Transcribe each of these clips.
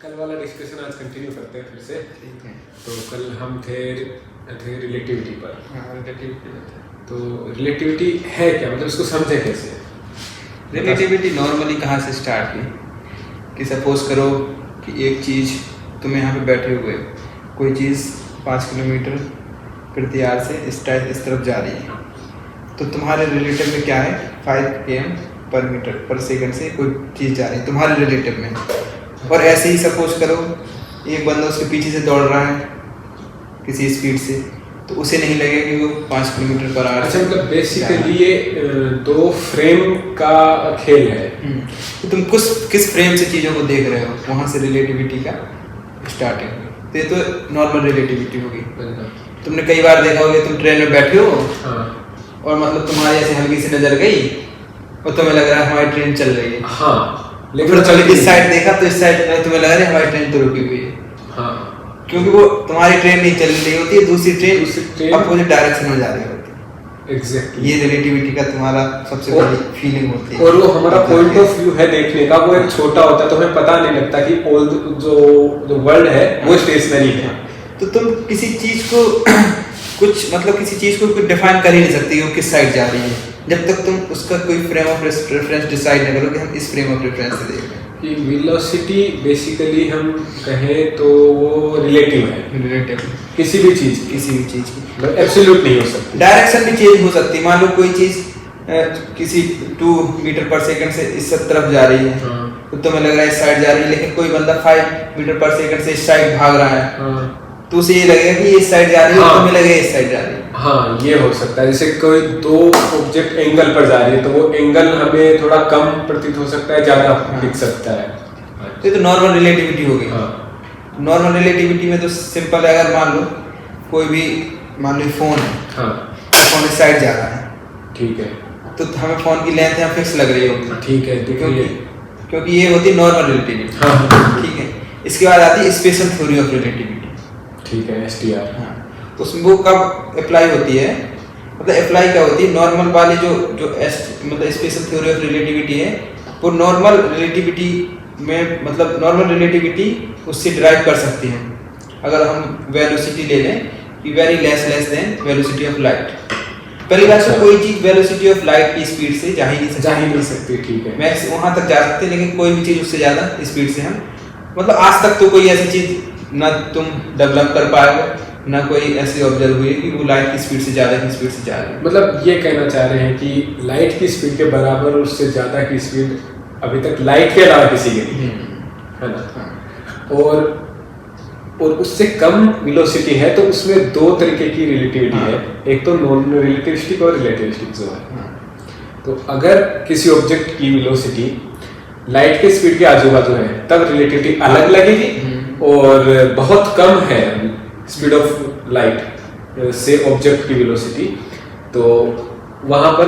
कल वाला डिस्कशन आज कंटिन्यू करते हैं फिर से। ठीक है। तो कल हम थे रिलेटिविटी पर। तो रिलेटिविटी है क्या, मतलब इसको समझे कैसे? रिलेटिविटी नॉर्मली कहाँ से स्टार्ट हुई कि सपोज करो कि एक चीज़ तुम यहाँ पे बैठे हुए, कोई चीज़ 5 किलोमीटर प्रति आवर से इस तरफ जा रही है, तो तुम्हारे रिलेटिव में क्या है 5 km पर मीटर पर सेकंड से कोई चीज़ जा रही है तुम्हारे रिलेटिव में। और ऐसे ही सपोज करो एक बंदा उसके पीछे से दौड़ रहा है किसी स्पीड से, तो उसे नहीं लगेगा कि वो 5 किलोमीटर पर आवर। अच्छा, मतलब बेसिकली ये दो फ्रेम का खेल है। तो तुम किस फ्रेम से चीज़ों को देख रहे हो, वहाँ से रिलेटिविटी का स्टार्टिंग हुई। तो ये तो नॉर्मल रिलेटिविटी होगी। तुमने कई बार देखा होगा तुम ट्रेन में बैठे हो और मतलब तुम्हारी ऐसे हल्की सी नजर गई और तुम्हें लग रहा है हमारी ट्रेन चल रही है। हाँ, लेकिन इस साइड देखा तो इस साइड तुम्हें लग रहा है हमारी ट्रेन तो रुकी हुई है। हाँ, क्योंकि वो तुम्हारी ट्रेन नहीं चल रही होती है, दूसरी ट्रेन अपोजिट डायरेक्शन में जा रही होती है। एग्जैक्टली। ये रिलेटिविटी का तुम्हारा सबसे बड़ी फीलिंग होती है। और वो हमारा पॉइंट ऑफ व्यू है देखने का, वो एक छोटा होता है तो हमें पता नहीं लगता कि ऑल जो वर्ल्ड है वो स्टेशनरी है। तो तुम किसी चीज को किसी चीज को डिफाइन कर ही नहीं सकते वो किस साइड जा रही है, जब तक तुम उसका कोई फ्रेम ऑफ रेफरेंस डिसाइड नहीं करो कि हम इस फ्रेम ऑफ रेफरेंस से देख रहे हैं। कि वेलोसिटी बेसिकली हम कहें तो वो रिलेटिव है किसी भी चीज़ की, मतलब एब्सोल्यूट नहीं हो सकती। डायरेक्शन भी चेंज हो सकती है। मान लो कोई चीज़ किसी 2 मीटर पर सेकंड से इस तरफ जा रही है, तो तुम्हें लग रहा है इस साइड जा रही है, लेकिन कोई बंदा 5 मीटर पर सेकंड से इस साइड भाग रहा है, तो उसे ये लगेगा कि ये इस साइड जा रही है, तुम्हें लगेगा इस साइड जा रही है। हाँ, ये हो सकता है। जैसे कोई दो ऑब्जेक्ट एंगल पर जा रही है तो वो एंगल हमें थोड़ा कम प्रतीत हो सकता है, ज़्यादा दिख सकता है। तो नॉर्मल रिलेटिविटी हो गई। नॉर्मल रिलेटिविटी में तो सिंपल है, अगर मान लो कोई भी मान लो फोन है, फोन इस साइड जा रहा है, ठीक है, तो हमें फोन की लेंथ यहाँ फिक्स लग रही होगी, ठीक है, क्योंकि ये होती है नॉर्मल रिलेटिविटी। ठीक है। इसके बाद आती है स्पेशल थ्योरी ऑफ रिलेटिविटी। ठीक है, STR। हाँ, तो उसमें वो कब अप्लाई होती है, मतलब अप्लाई क्या होती है, नॉर्मल वाली जो मतलब स्पेशल थ्योरी ऑफ रिलेटिविटी है, वो नॉर्मल रिलेटिविटी में मतलब नॉर्मल रिलेटिविटी उससे डिराइव कर सकती है। अगर हम वेलोसिटी ले लें कि very less than velocity of light. पहली बात तो कोई चीज़ वेलोसिटी ऑफ लाइट की स्पीड से जा ही नहीं सकती। ठीक है, मैक्स वहाँ तक जा सकते हैं, लेकिन कोई भी चीज़ उससे ज़्यादा स्पीड से हम मतलब आज तक तो कोई ऐसी चीज़ ना तुम डेवलप कर पाओगे, ना कोई ऐसी ऑब्जर्व हुई कि वो लाइट की स्पीड से ज़्यादा की स्पीड से जा रही है। मतलब ये कहना चाह रहे हैं कि लाइट की स्पीड के बराबर उससे ज़्यादा की स्पीड अभी तक लाइट के अलावा किसी की नहीं है ना। हाँ। और उससे कम वेलोसिटी है तो उसमें दो तरीके की रिलेटिविटी है, एक तो नॉन रिलेटिविस्टिक और रिलेटिविस्टिक जो है। तो अगर किसी ऑब्जेक्ट की वेलोसिटी लाइट के स्पीड के आजू बाजू है तब रिलेटिविटी अलग लगेगी, और बहुत कम है स्पीड ऑफ लाइट से ऑब्जेक्ट की वेलोसिटी, तो वहां पर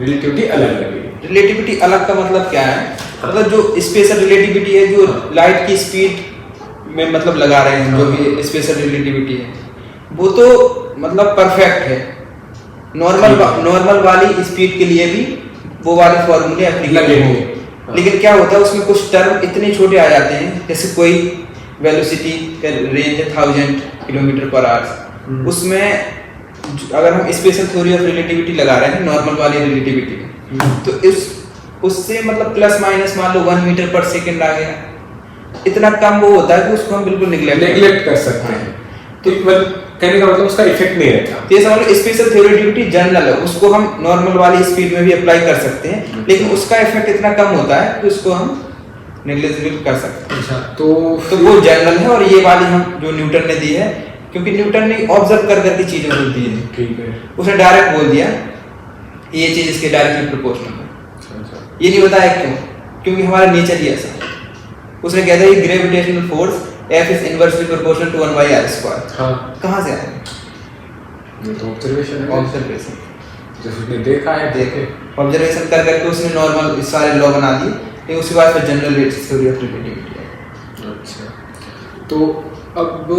रिलेटिविटी अलग लगेगी। रिलेटिविटी अलग का मतलब क्या है, मतलब जो स्पेशल रिलेटिविटी है जो लाइट की स्पीड में मतलब लगा रहे हैं, जो भी स्पेशल रिलेटिविटी है वो तो मतलब परफेक्ट है। नॉर्मल वाली स्पीड के लिए भी वो वाले फॉर्मूले एप्लीकेबल होंगे, लेकिन क्या होता है उसमें कुछ टर्म इतने छोटे आ जाते हैं, जैसे कोई वेलोसिटी का रेंज है 1000 किलोमीटर पर आवर, उसमें अगर हम स्पेशल थ्योरी ऑफ रिलेटिविटी लगा रहे हैं नॉर्मल वाली रिलेटिविटी में, तो उससे मतलब प्लस माइनस मान लो 1 मीटर पर सेकंड आ गया, इतना कम वो होता है कि उसको हम बिल्कुल नेग्लेक्ट कर सकते हैं। तो कहने का मतलब उसका इफेक्ट नहीं रहता। तो ये समझ लो स्पेशल रिलेटिविटी जनरल है, उसको हम नॉर्मल वाली स्पीड में भी अप्लाई कर सकते हैं, लेकिन उसका इफेक्ट इतना कम होता है कि उसको हम नेग्लिजिबल कर सकते हैं। अच्छा, तो वो जनरल है, और ये वाली हम जो न्यूटन ने दी है, क्योंकि न्यूटन ने ऑब्जर्व कर करके चीजें बोल दी है। ठीक है, उसने डायरेक्ट बोल दिया ये चीज इसके डायरेक्टली प्रोपोर्शनल है। ये नहीं बताया क्यों, क्योंकि हमारा नेचर ही ऐसा है। उसने कहा था कि gravitational force F is inversely proportional to 1/r²। हाँ, कहाँ से आया? ये तो ऑब्जर्वेशन जो उसने देखा है, ऑब्जर्वेशन कर करके उसने नॉर्मल सारे लॉ बना दिए, लेकिन उसके बाद फिर जनरल थ्योरी ऑफ रिलेटिविटी है। अच्छा, तो अब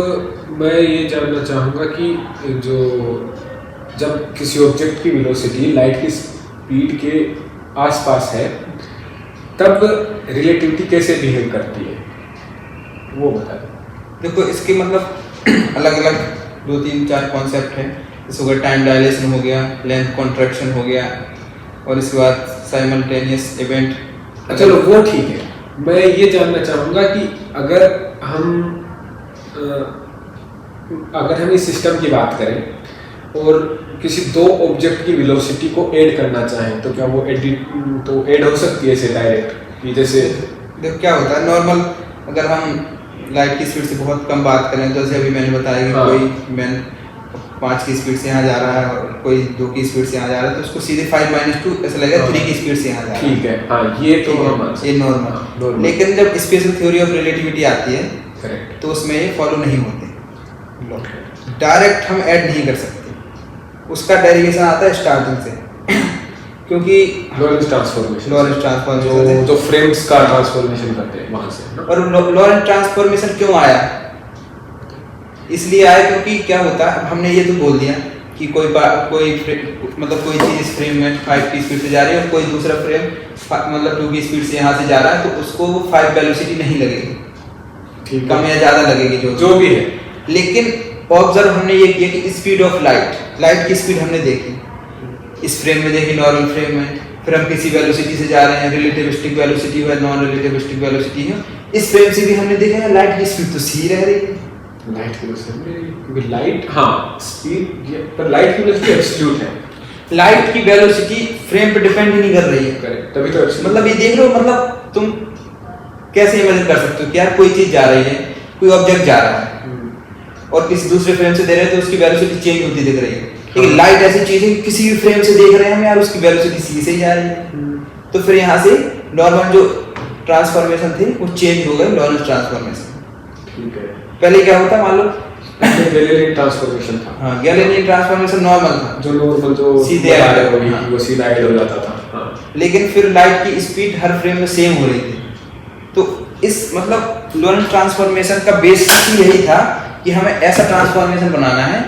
मैं ये जानना चाहूँगा कि जब किसी ऑब्जेक्ट की वेलोसिटी लाइट की स्पीड के आसपास है तब रिलेटिविटी कैसे बिहेव करती है? वो बता दें। देखो इसके मतलब अलग अलग 2-3-4 कॉन्सेप्ट हैं। जैसे हो गया टाइम डायलेशन हो गया, लेंथ कॉन्ट्रैक्शन हो गया, और इसके बाद साइमल्टेनियस इवेंट। चलो वो ठीक है। मैं ये जानना चाहूँगा कि अगर हम इस सिस्टम की बात करें और किसी दो ऑब्जेक्ट की वेलोसिटी को ऐड करना चाहें तो क्या वो ऐड हो सकती है ऐसे डायरेक्ट कि जैसे देखो क्या होता है नॉर्मल, अगर हम लाइट की स्पीड से बहुत कम बात करें, तो जैसे अभी मैंने बताया कि कोई मैन 5 की स्पीड से यहाँ जा रहा है और कोई 2 की स्पीड से यहाँ जा रहा है, तो उसको सीधे 5-2 ऐसा लगेगा 3 की स्पीड से यहाँ जा रहा है। ठीक है, हाँ ये तो ये नॉर्मल। लेकिन जब स्पेशल थ्योरी ऑफ रिलेटिविटी आती है करेक्ट, तो उसमें ये फॉलो नहीं होते, डायरेक्ट हम ऐड नहीं कर सकते। उसका डेरिवेशन आता है स्टार्टिंग से क्योंकि लॉरेंस ट्रांसफॉर्मेशन जो फ्रेम्स का ट्रांसफॉर्मेशन करते हैं वहां से। और लॉरेंस ट्रांसफॉर्मेशन क्यों आया? इसलिए आया क्योंकि क्या होता है, हमने ये तो बोल दिया कि कोई मतलब कोई चीज इस फ्रेम में 5 की स्पीड से जा रही है और कोई दूसरा फ्रेम मतलब 2 की स्पीड से यहाँ से जा रहा है, तो उसको 5 वेलोसिटी नहीं लगेगी, ठीक कम या ज्यादा लगेगी जो भी है। लेकिन ऑब्जर्व हमने ये किया कि स्पीड ऑफ लाइट की स्पीड हमने देखी, इस फ्रेम में देखी नॉर्मल फ्रेम में, फिर हम किसी वेलोसिटी से जा रहे हैं, रिलेटिविस्टिक वेलोसिटी है, नॉन रिलेटिविस्टिक वेलोसिटी है, इस फ्रेम से भी हमने देखा है लाइट की स्पीड तो सी रह रही है। लाइट की वेलोसिटी लाइट हाँ स्पीड पर लाइट की वेलोसिटी एब्सोल्यूट है, लाइट की वेलोसिटी फ्रेम पे डिपेंड ही नहीं कर रही है। करेक्ट, तभी तो मतलब ये देख रहे हो, मतलब तुम कैसे इमेजिन कर सकते हो कि यार कोई चीज जा रही है, कोई ऑब्जेक्ट जा रहा है और किसी दूसरे फ्रेम से दे रहे हैं तो उसकी वेलोसिटी चेंज होती दिख रही है। लेकिन लाइट ऐसी चीज है किसी भी फ्रेम से देख रहे हैं हम यार, उसकी वेलोसिटी सी से ही जा रही है। तो फिर यहाँ से नॉर्मल जो ट्रांसफॉर्मेशन थी वो चेंज हो गई लॉरेंस ट्रांसफॉर्मेशन। ठीक है, पहले क्या होता मान लो गैलीलियन ट्रांसफॉर्मेशन था। हाँ, गैलीलियन ट्रांसफॉर्मेशन नॉर्मल था, जो नॉर्मल जो सीधे आ रहा वो सीधा ऐड हो जाता था। हाँ। लेकिन फिर लाइट की स्पीड हर फ्रेम में सेम हो रही थी। तो इस मतलब लॉरेंस ट्रांसफॉर्मेशन का बेसिस यही था कि हमें ऐसा ट्रांसफॉर्मेशन बनाना है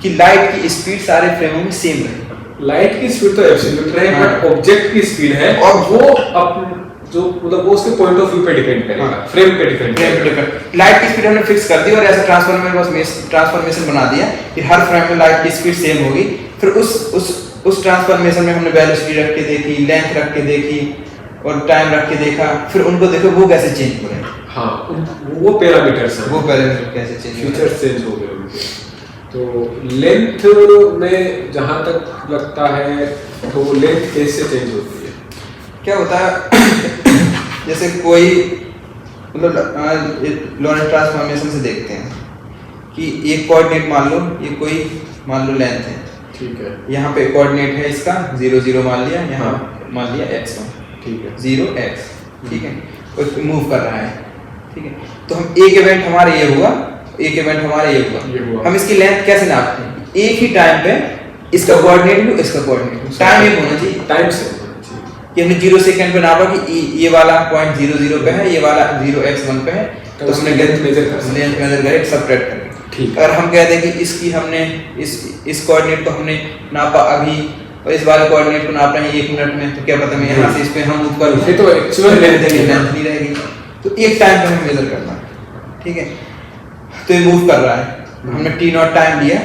कि लाइट की स्पीड सारे फ्रेमों में सेम रहे। लाइट की स्पीड तो एब्सोल्यूट रहे, बट ऑब्जेक्ट की स्पीड है और वो जो मतलब वो उसके पॉइंट ऑफ व्यू पे डिपेंड करेगा, फ्रेम पे डिपेंड। लाइट की स्पीड हमने फिक्स कर दी और ऐसा ट्रांसफॉर्मेशन बना दिया कि हर फ्रेम में लाइट की स्पीड सेम होगी। फिर उस ट्रांसफॉर्मेशन में हमने वेलोसिटी रख के देखी, लेंथ रख के देखी और टाइम रख के देखा, फिर उनको देखो वो कैसे चेंज हो रहे हैं। हाँ, वो पैरामीटर्स हैं, वो पैरामीटर कैसे चेंज, फीचर्स चेंज हो गए उनके। तो लेंथ में जहां तक लगता है तो वो लेंथ कैसे चेंज होती है? क्या होता है जैसे कोई मतलब लॉरेंस ट्रांसफॉर्मेशन से देखते हैं कि एक कोऑर्डिनेट मान लो लेंथ है, ठीक है, यहाँ पे कोऑर्डिनेट है इसका 0 0 मान लिया, यहाँ मान लिया x1, ठीक है, 0x, ठीक है, और मूव कर रहा है, ठीक है। तो हम एक इवेंट हमारा ये हुआ, एक इवेंट हमारा ये हुआ, हम इसकी लेंथ कैसे नापते हैं? एक ही टाइम पे इसका कोऑर्डिनेट भी इसका कोऑर्डिनेट, टाइम एक होना चाहिए, टाइम से कि हमने 0 सेकंड पे नापा कि ये वाला पॉइंट 0 0 पे है, ये वाला 0x1 पे है, तो हमने लेंथ मेजर करके सबट्रैक्ट कर, ठीक। और हम कहते हैं कि इसकी हमने इस कोऑर्डिनेट को हमने नापा अभी और इस वाले कोऑर्डिनेट को नापना है 1 मिनट में, तो क्या पता मैं यहाँ से इस पे हम ऊपर ये तो एक्चुअल लेंथ नहीं रहेगी, तो एक टाइम पे हमें मेजर करना है, ठीक है। तो ये मूव कर रहा है, हमने t0 टाइम लिया,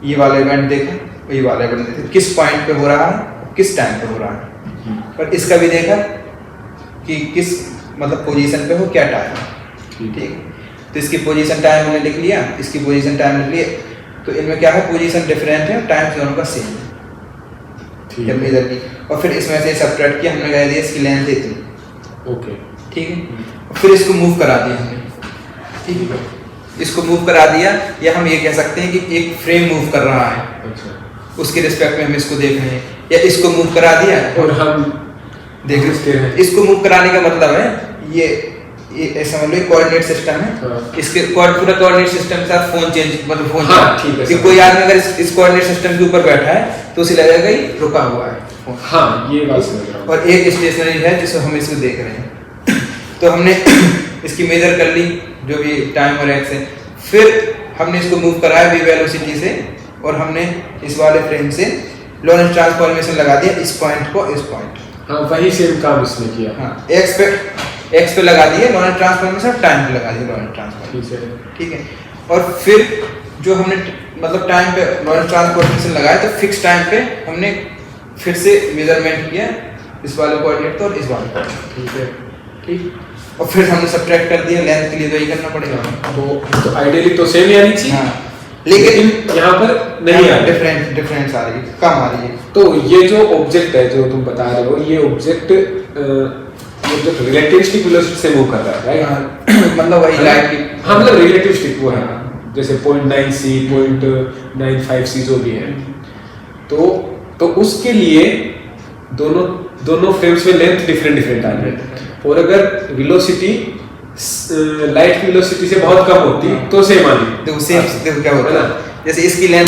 ये वाला इवेंट देखा, ये वाला इवेंट देखा, किस पॉइंट पे हो रहा है, किस टाइम पे हो रहा है, पर इसका भी देखा कि किस मतलब पोजीशन पे हो, क्या टाइम है, ठीक। तो इसकी पोजीशन टाइम हमने लिख लिया, इसकी पोजीशन टाइम लिख लिया, तो इनमें क्या है पोजीशन डिफरेंट है, टाइम दोनों का सेम है, ठीक है, इधर की। और फिर इसमें से सबट्रैक्ट किया, हमने कह दिया इसकी लेंथ इतनी, ओके, ठीक है। फिर इसको मूव करा दिया हमने, ठीक है, इसको मूव करा दिया, या हम ये कह सकते हैं कि एक फ्रेम मूव कर रहा है, अच्छा, उसके रिस्पेक्ट में हम इसको देख रहे हैं, या इसको मूव करा दिया और हम देख रहे हैं। इसको मूव कराने का मतलब है ये ऐसा मान लो कोऑर्डिनेट सिस्टम है, इसके पूरा कोऑर्डिनेट सिस्टम के साथ फोन चेंज मतलब फोन, हाँ, ठीक है, कि कोई आदमी अगर इस कोऑर्डिनेट सिस्टम के ऊपर बैठा है तो उसे लगेगा कि रुका हुआ है, हाँ, ये बात समझ रहा हूं। और एक स्टेशनरी है जिसको हम इसको देख रहे हैं तो हमने इसकी मेजर कर ली जो भी टाइम और एक्स है, फिर हमने इसको मूव कराया v वेलोसिटी से और हमने इस वाले फ्रेम से लॉरेंस ट्रांसफॉर्मेशन लगा दिया इस पॉइंट को इस पॉइंट, हाँ, वही सेम काम इसमें किया, हाँ, एक्स पे लगा दिए लॉरेंट ट्रांसफॉर्मेशन, टाइम पे लगा दिए लॉरेंट ट्रांसफॉर्मेशन, ठीक है। और फिर जो हमने मतलब टाइम पे लॉरेंट ट्रांसफॉर्मेशन लगाया तो फिक्स टाइम पे हमने फिर से मेजरमेंट किया इस वाले कोऑर्डिनेट तो और इस वाले कोऑर्डिनेट, ठीक है, ठीक। और फिर हमने सब्ट्रैक्ट कर दिया, लेंथ के लिए तो यही करना पड़ेगा। तो आइडियली तो सेम ही आनी चाहिए, हाँ, लेकिन यहाँ पर नहीं आ रही, डिफरेंस आ रही है, कम आ रही है। तो ये जो ऑब्जेक्ट है जो तुम बता रहे हो, ये ऑब्जेक्ट रिलेटिविस्टिक वेलोसिटी से मूव कर रहा है, राइट? मतलब वही लाइट की, हाँ, मतलब रिलेटिविस्टिक वो है, जैसे 0.9c 0.95c जो भी है, तो उसके लिए दोनों फ्रेम्स में लेंथ डिफरेंट आ रही है। और अगर वेलोसिटी लाइट की वेलोसिटी से बहुत कम होती तो सेम आनी। देखो सेम, देखो क्या होता है, जैसे इसकी लेंथ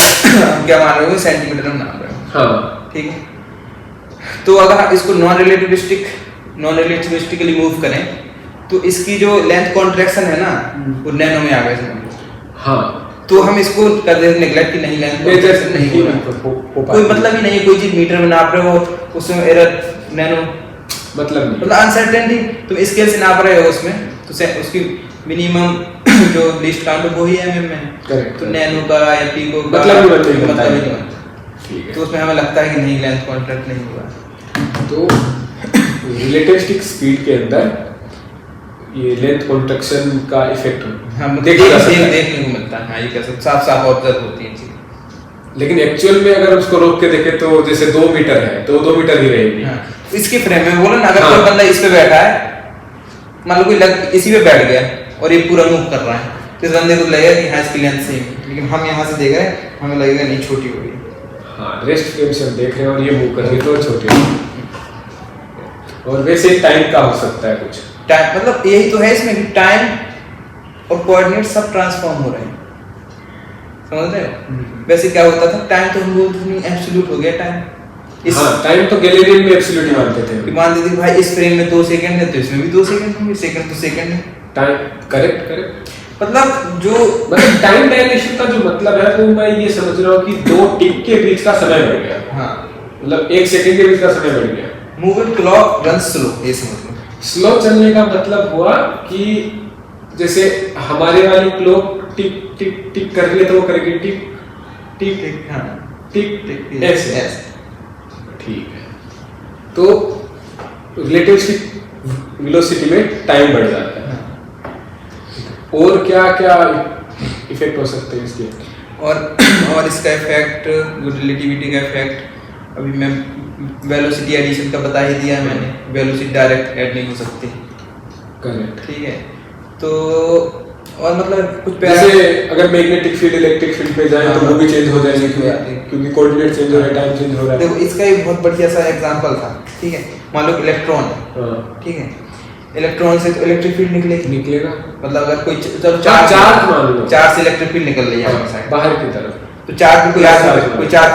क्या मान रहे हो, सेंटीमीटर में मान रहे हो, हाँ, ठीक है। तो अगर हम इसको नॉन रिलेटिविस्टिकली मूव करें तो इसकी जो लेंथ कॉन्ट्रैक्शन है ना वो नैनो में आ गया समझ लो, हाँ। तो हम इसको कर देते नेग्लेक्ट की नहीं, लेंथ कॉन्ट्रैक्शन नहीं हो रहा, कोई मतलब ही नहीं है, कोई चीज मीटर में नाप रहे हो उसमें एरर नैनो मतलब अनसर्टेनिटी, तुम स्केल से नाप रहे हो उसमें तो उसकी मिनिमम जो लिस्ट काउंट वो ही है में, करेक्ट, तो नैनो का या पिको का मतलब ठीक है, तो उसमें हमें लगता है कि नहीं लेंथ कॉन्ट्रैक्ट नहीं हुआ। तो रिलेटिविस्टिक स्पीड के अंदर ये लेंथ कॉन्ट्रैक्शन का इफेक्ट देखने को मिलता है, हाँ, ये कैसे साफ ऑब्जर्व होती है चीजें। लेकिन एक्चुअल में अगर उसको रोक के देखे तो जैसे 2 मीटर है तो 2 मीटर ही रहेगी, हाँ। इसके फ्रेम में बोलो ना, अगर कोई बंदा इस पे बैठा है, मान लो कोई इसी पे बैठ गया और ये पूरा मूव कर रहा है, तो इस बंदे को लगेगा कि हाँ इसकी लेंथ सेम है, लेकिन हम यहाँ से देख रहे हैं हमें लगेगा नहीं छोटी हो गई, हाँ, रेस्ट फ्रेम से हम देख रहे हैं और ये मूव कर रही है तो छोटी है। और वैसे टाइम का हो सकता है कुछ टाइम, मतलब यही तो है इसमें कि टाइम और कोऑर्डिनेट सब ट्रांसफॉर्म हो रहे हैं, समझ रहे हो? वैसे क्या होता था, टाइम तो हम लोग एब्सोल्यूट हो गया टाइम, हाँ, टाइम तो गैलीलियन में एब्सोल्यूट ही मानते थे, मानते थे भाई इस फ्रेम में 2 सेकंड है तो इसमें भी 2 सेकंड होंगे, सेकंड तो सेकंड है, टाइम करेक्ट। मतलब टाइम डायलेशन का जो मतलब है वो मैं ये समझ रहा हूँ कि 2 टिक के बीच का समय बढ़ गया, हाँ, मतलब 1 सेकंड के बीच का समय बढ़ गया। मूविंग क्लॉक रन स्लो, ये समझ लो। स्लो चलने का मतलब हुआ कि जैसे हमारे वाली क्लॉक टिक टिक टिक कर रही है तो वो करेगी टिक टिक टिक, हाँ, टिक टिक ऐसे, ठीक है। तो रिलेटिविस्टिक वेलोसिटी में टाइम बढ़ जाता है, और क्या क्या इफेक्ट हो सकते हैं इसके? और इसका इफेक्ट, रिलेटिविटी का इफेक्ट अभी मैं वेलोसिटी एडिशन का बता ही दिया मैंने, वेलोसिटी डायरेक्ट ऐड नहीं हो सकती, करेक्ट, ठीक है। तो और मतलब कुछ जैसे अगर मैग्नेटिक फील्ड इलेक्ट्रिक फील्ड पे जाए तो वो भी चेंज हो जाएंगे क्योंकि कोऑर्डिनेट चेंज हो रहा है, टाइम चेंज हो रहा है। देखो इसका एक बहुत बढ़िया सा एग्जांपल था, ठीक है, मान लो इलेक्ट्रॉन, ठीक है, इलेक्ट्रॉन से तो इलेक्ट्रिक फील्ड निकलेगा, मतलब अगर कोई चार्ज से इलेक्ट्रिक फील्ड निकल रही है बाहर की तरफ, तो चार्ज पे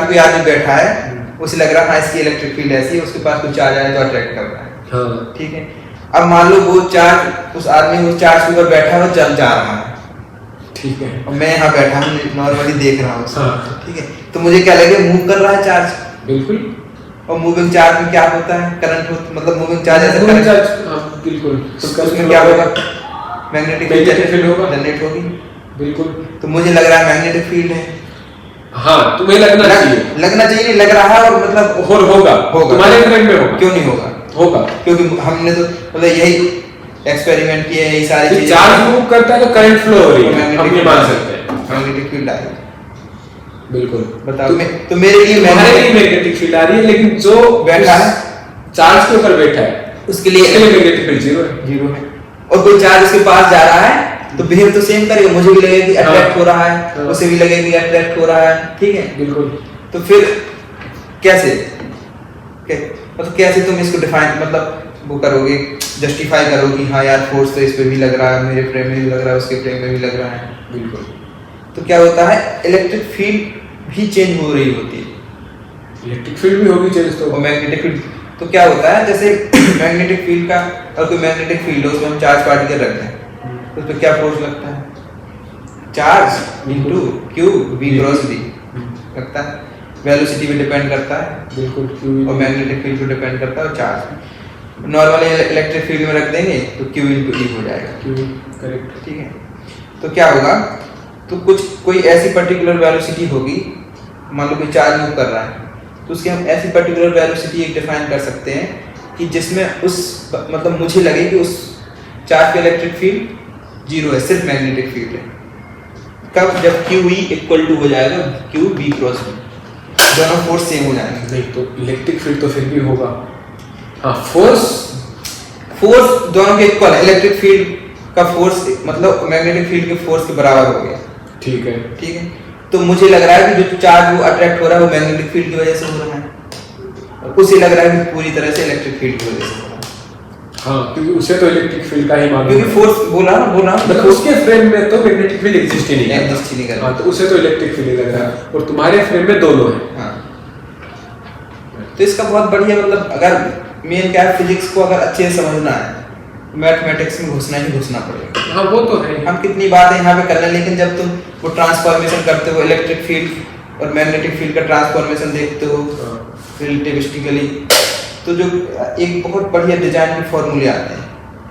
कोई आदमी बैठा है, उसे लग रहा है इसकी इलेक्ट्रिक फील्ड ऐसी है, उसके पास कुछ चार्ज आया तो अट्रैक्ट कर रहा है, हाँ, ठीक है। अब मान लो वो चार्ज, उस आदमी उस चार्ज के ऊपर बैठा है और चल जा रहा है, ठीक है, और मैं यहाँ बैठा हूँ नॉर्मली देख रहा हूँ, हाँ, ठीक है, तो मुझे क्या लगे मूव कर रहा है चार्ज, बिल्कुल। और मूविंग चार्ज में क्या होता है, करंट होता, मतलब मूविंग चार्ज ऐसे मूविंग चार्ज, हाँ, बिल्कुल, तो उसमें क्या होगा, मैग्नेटिक फील्ड होगा, जनरेट होगी, बिल्कुल। तो मुझे लग रहा है मैग्नेटिक फील्ड है, हाँ, तुम्हें लगना चाहिए नहीं लग रहा है, और मतलब और होगा तुम्हारे फ्रेम में होगा, क्यों नहीं होगा, क्योंकि हमने तो मतलब यही एक्सपेरिमेंट किए हैं, ये सारी चीजें, चार्ज मूव करता है तो करंट फ्लो हो रही है, हम ये मान सकते हैं, मैग्नेटिक फील्ड आ रही है, बिल्कुल। बताओ तो मेरे लिए मैग्नेटिक फील्ड आ रही है, लेकिन जो बैठा है चार्ज के ऊपर बैठा है उसके लिए मैग्नेटिक फील्ड जीरो है, और कोई चार्ज उसके पास जा रहा है तो बिहेव तो सेम करेगा, मुझे भी लगेगा कि अट्रैक्ट हो रहा है, उसे भी लगेगा कि अट्रैक्ट हो रहा है, ठीक है, बिल्कुल। तो फिर कैसे मतलब कैसे तुम इसको डिफाइन मतलब वो करोगे, जस्टिफाई करोगे कि हाँ यार फोर्स तो इस पे भी लग रहा है, मेरे फ्रेम में भी लग रहा है, उसके फ्रेम में भी लग रहा है, बिल्कुल। तो क्या होता है, इलेक्ट्रिक फील्ड भी चेंज हो रही होती है, इलेक्ट्रिक फील्ड भी होगी चेंज, तो और मैग्नेटिक फील्ड, तो क्या होता है जैसे मैग्नेटिक फील्ड का, और कोई मैग्नेटिक फील्ड हो उसमें हम चार्ज पार्टिकल रखते हैं, तो उस पर क्या फोर्स लगता है, charge into Q v cross v लगता है, वेलोसिटी पे डिपेंड करता है, बिल्कुल, और मैग्नेटिक फील्ड पे डिपेंड करता है, और चार्ज। नॉर्मल इलेक्ट्रिक फील्ड में रख देंगे तो Q into E हो जाएगा। करेक्ट। ठीक है, तो क्या होगा, तो कोई ऐसी पर्टिकुलर वेलोसिटी होगी, मान लो कोई चार्ज मूव कर रहा है, तो उसकी हम ऐसी पर्टिकुलर वेलोसिटी एक डिफाइन कर सकते हैं कि जिसमें उस मतलब मुझे लगे कि उस चार्ज का इलेक्ट्रिक फील्ड जीरो है, सिर्फ मैग्नेटिक फील्ड है। कब? जब QE इक्वल टू हो जाएगा QB क्रॉस B, दोनों फोर्स सेम हो जाएंगे। नहीं तो इलेक्ट्रिक फील्ड तो फिर भी होगा। हाँ, फोर्स दोनों के इक्वल है, इलेक्ट्रिक फील्ड का फोर्स मतलब मैग्नेटिक फील्ड के फोर्स के बराबर हो गया। ठीक है। ठीक है, तो मुझे लग रहा है कि जो चार्ज वो अट्रैक्ट हो रहा है वो मैग्नेटिक फील्ड की वजह से हो रहा है, उसे लग रहा है कि पूरी तरह से इलेक्ट्रिक फील्ड की वजह से हो रहा है। हाँ, क्योंकि उसे तो इलेक्ट्रिक फील्ड का ही मालूम है, क्योंकि फोर्स बोला मतलब उसके फ्रेम में तो मैग्नेटिक फील्ड एग्जिस्ट ही नहीं कर रहा। हाँ, तो उसे तो इलेक्ट्रिक फील्ड लग रहा है, और तुम्हारे फ्रेम में दोनों है। हाँ, तो इसका बहुत बढ़िया मतलब अगर मेन क्या है, फिजिक्स को अगर अच्छे से समझना है मैथमेटिक्स में घुसना ही घुसना पड़ेगा। हाँ, वो तो है। हम कितनी बातें यहाँ पे कर रहे हैं, लेकिन जब तुम वो ट्रांसफॉर्मेशन करते हो, इलेक्ट्रिक फील्ड और मैग्नेटिक फील्ड का ट्रांसफॉर्मेशन देखते हो रिलेटिविस्टिकली, तो जो एक बहुत बढ़िया डिजाइन के फॉर्मूले आते हैं।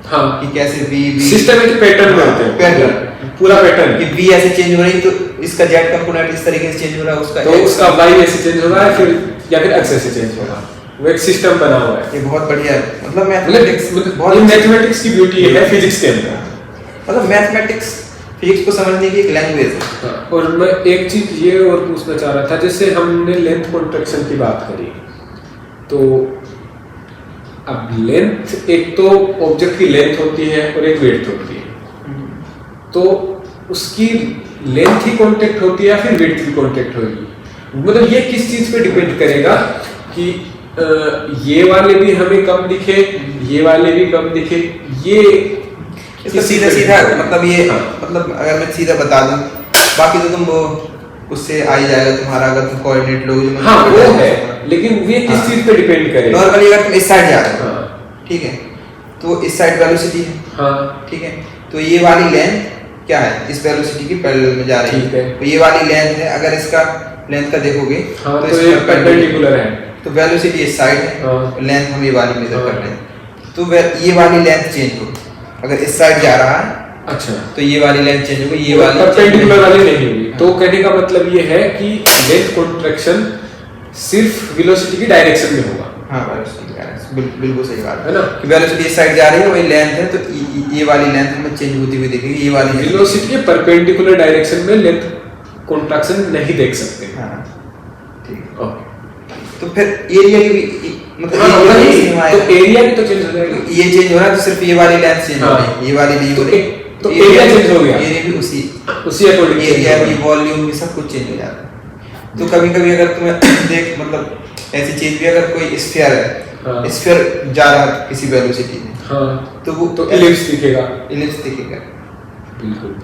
हाँ, कि कैसे V सिस्टमेटिक पैटर्न में होते हैं, पैटर्न पूरा पैटर्न कि V ऐसे चेंज हो रही तो इसका Z कंपोनेंट इस तरीके से चेंज हो रहा है, उसका तो उसका Y ऐसे चेंज हो रहा है, फिर या फिर X ऐसे चेंज हो रहा है। वो एक सिस्टम बना हुआ है। ये बहुत बढ़िया है, मतलब मैथमेटिक्स बहुत मैथमेटिक्स की ब्यूटी है फिजिक्स के अंदर, मतलब मैथमेटिक्स फिजिक्स को समझने की एक लैंग्वेज है। हाँ, और मैं एक चीज ये और पूछना चाह रहा था, जैसे हमने लेंथ कॉन्ट्रैक्शन की बात करी, तो अब लेंथ एक तो ऑब्जेक्ट की लेंथ होती है और एक वेट होती है, तो उसकी लेंथ ही कांटेक्ट होती है या फिर वेट की कांटेक्ट होगी, मतलब ये किस चीज पे डिपेंड करेगा कि ये वाले भी हमें कम दिखे, ये वाले भी कम दिखे, ये इसका सीधा मतलब ये मतलब अगर मैं सीधा बता दूं, बाकी तो तुम वो उससे आ ही जाएगा तुम्हारा, अगर तुम कोऑर्डिनेट लोगे। हाँ, वो है, लेकिन ये किस चीज पे डिपेंड करेगा? नॉर्मली अगर तुम इस साइड जा रहे हो, ठीक है, तो इस साइड वेलोसिटी है, हाँ, ठीक है, तो ये वाली लेंथ क्या है, इस वेलोसिटी की पैरेलल में जा रही है, तो ये वाली लेंथ है, अगर इसका लेंथ का देखोगे हाँ, तो ये परपेंडिकुलर है, तो वेलोसिटी इस साइड है, लेंथ हम ये वाली मेजर कर रहे हैं, तो ये वाली लेंथ चेंज हो, अगर इस साइड जा रहा है, अच्छा, तो ये वाली लेंथ चेंज होगी, ये वाली परपेंडिकुलर वाली नहीं होगी। तो कहने का मतलब ये है कि लेंथ कॉन्ट्रैक्शन सिर्फ वेलोसिटी की डायरेक्शन में होगा। हाँ, वेलोसिटी की डायरेक्शन, बिल्कुल सही बात है ना, कि वेलोसिटी इस साइड जा रही है, वही लेंथ है, तो ये वाली लेंथ हमें चेंज होती हुई दिखेगी, ये वाली वेलोसिटी के परपेंडिकुलर डायरेक्शन में लेंथ कॉन्ट्रैक्शन नहीं देख सकते। हाँ, ठीक है, ओके, तो फिर एरिया की भी मतलब तो एरिया भी तो चेंज हो जाएगा, ये चेंज हो रहा है, तो सिर्फ ये वाली लेंथ चेंज हो रही है, ये वाली नहीं हो रही, तो एरिया चेंज हो गया, एरिया भी उसी अकॉर्डिंग, एरिया भी वॉल्यूम भी सब कुछ चेंज हो जाता है। तो कभी कभी अगर तुम्हें देख मतलब ऐसी चीज भी, अगर कोई स्फीयर है, स्फीयर जा रहा है किसी वेलोसिटी में, हाँ, तो वो तो इलिप्स दिखेगा, बिल्कुल,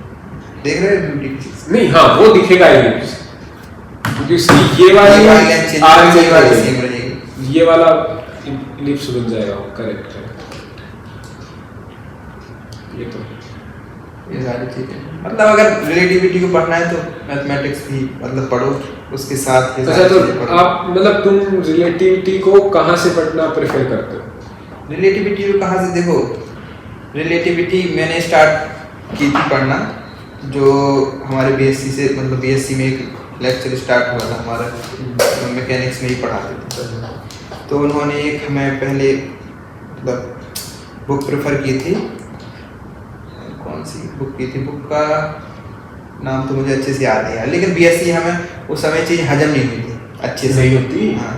देख रहे हैं ब्यूटी नहीं, हाँ, वो दिखेगा इलिप्स, क्योंकि उसकी ये वाली लेंथ चेंज रहेगी, ये वाला इलिप्स बन जाएगा, करेक्ट है। ये सारी चीजें मतलब अगर रिलेटिविटी को पढ़ना है तो मैथमेटिक्स भी मतलब पढ़ो, उसके साथ अच्छा, तो आप मतलब तुम रिलेटिविटी को कहाँ से पढ़ना प्रेफर करते हो? रिलेटिविटी को कहाँ से, देखो रिलेटिविटी मैंने स्टार्ट की थी पढ़ना, जो हमारे बीएससी से मतलब बीएससी में एक लेक्चर स्टार्ट हुआ था हमारा, मैकेनिक्स में ही पढ़ाते थे, तो उन्होंने एक हमें पहले मतलब बुक प्रेफर की थी, कौन सी बुक की थी, बुक का नाम तो मुझे अच्छे से याद नहीं है, लेकिन बीएससी हमें उस समय चीज़ हजम नहीं हुई थी, अच्छे से नहीं होती। हाँ,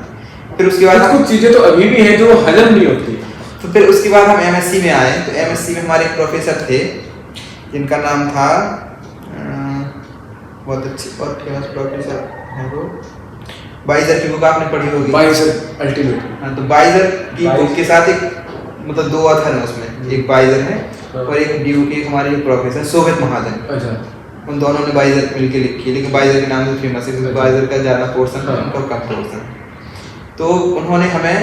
फिर उसके बाद कुछ चीज़ें तो अभी भी हैं जो हजम नहीं होती, तो फिर उसके बाद हम एमएससी में आए, तो एमएससी में हमारे एक प्रोफेसर थे जिनका नाम था बहुत अच्छे और फेमस प्रोफेसर हैं वो, बाइजर की बुक आपने पढ़ी होगी, बाइजर अल्टीमेट। हाँ, तो बाइजर की बुक के साथ एक मतलब दो ऑथर हैं उसमें, एक बाइजर है और एक ड्यूटी हमारे प्रोफेसर शोभित महाजन, अच्छा, उन दोनों ने बाइजर मिलकर लिखी है, लेकिन बाइजर के नाम से फेमस है, बाइजर का ज़्यादा पोर्शन है, उनका कम पोर्शन। तो उन्होंने हमें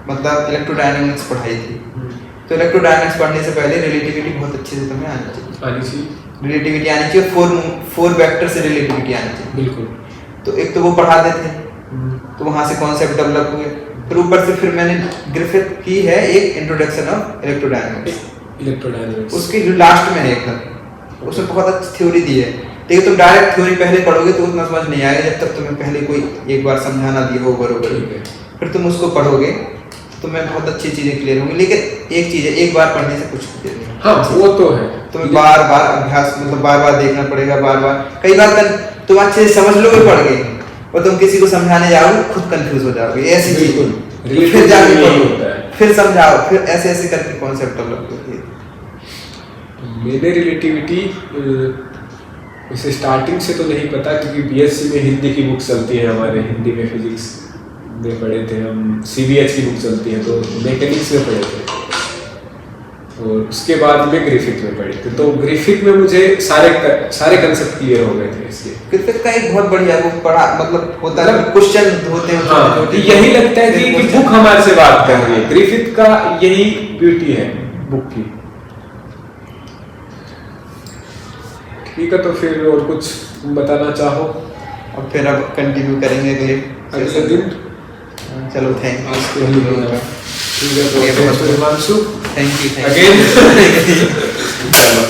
मतलब इलेक्ट्रोडायनामिक्स पढ़ाई थी, तो इलेक्ट्रोडायनामिक्स पढ़ने से पहले रिलेटिविटी बहुत अच्छे से तुम्हें आनी चाहिए, रिलेटिविटी आनी चाहिए, फोर वेक्टर से रिलेटिविटी आनी चाहिए, बिल्कुल। तो एक तो वो पढ़ाते थे, तो वहाँ से कॉन्सेप्ट डेवलप हुए, फिर ऊपर से फिर मैंने ग्रिफिथ की है एक इंट्रोडक्शन ऑफ इलेक्ट्रोडायनामिक्स, उसके जो लास्ट में एक था उसमें बहुत अच्छी थ्योरी दी है। ठीक है, तुम डायरेक्ट थ्योरी पहले पढ़ोगे तो उतना समझ नहीं आएगा जब तक तुम्हें पहले कोई एक बार समझाना दिया हो बरोबर, फिर तुम उसको पढ़ोगे तो तुम्हें बहुत अच्छी चीजें क्लियर होंगी। लेकिन एक चीज है, एक बार पढ़ने से कुछ क्लियर नहीं। हाँ वो तो है, तुम्हें बार बार अभ्यास मतलब बार बार देखना पड़ेगा, बार बार कई बार तुम अच्छे से समझ लोगे पढ़ के और तुम किसी को समझाने जाओगे खुद कंफ्यूज हो जाओगे, ऐसी चीज फिर जाके पढ़ो फिर समझाओ, फिर ऐसे ऐसे करके कॉन्सेप्ट डेवलप होती है। मैंने रिलेटिविटी वैसे स्टार्टिंग से तो नहीं पता, क्योंकि बीएससी में हिंदी की बुक चलती है हमारे, हिंदी में फिजिक्स में पढ़े थे हम, सीबीएच की बुक चलती है तो मैकेनिक्स में पढ़े थे, और उसके बाद में ग्रिफिथ में पढ़े थे। तो ग्रिफिथ में मुझे सारे कंसेप्ट क्लियर हो गए थे। इसलिए ग्रिफिथ का एक बहुत बढ़िया बुक पढ़ा, मतलब होता है क्वेश्चन होते हैं। हाँ, यही लगता है कि बुक हमारे से बात कर रही है। ग्रिफिथ का यही ब्यूटी है बुक की। ठीक है, तो फिर और कुछ बताना चाहो? और फिर अब कंटिन्यू करेंगे अगले दिन। चलो थैंक यू। ठीक है, तो हिमांशु थैंक यू अगेन। चलो।